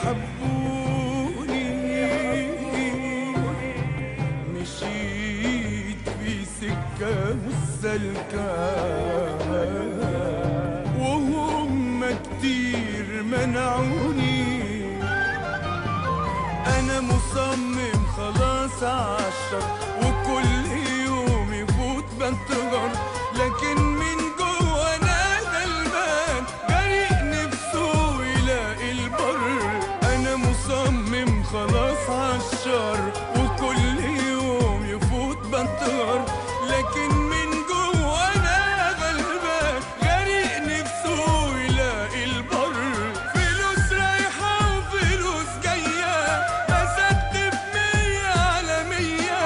حبوني مشيت في سكة مستلكة وهم كتير منعوني. أنا مصمم خلاص عالشر وكل يوم يفوت بنتظر، لكن من جوا أنا غلبان غريق نفسه يلاقي البر. أنا مصمم خلاص عالشر وكل يوم يفوت بنتظر، لكن من جوا أنا غلبان غريق نفسه يلاقي البر. فلوس رايحة وفلوس جاية بستف 100 على 100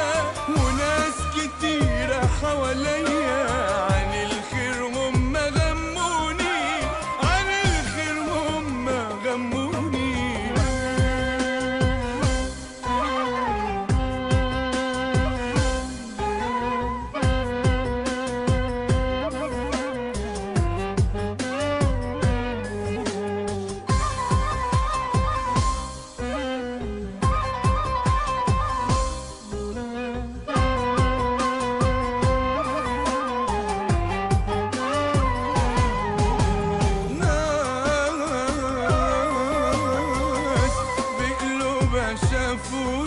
وناس كتيرة حواليا عن الخير هم غموني، عن الخير هم غموني. ناس بقلوبها شافوا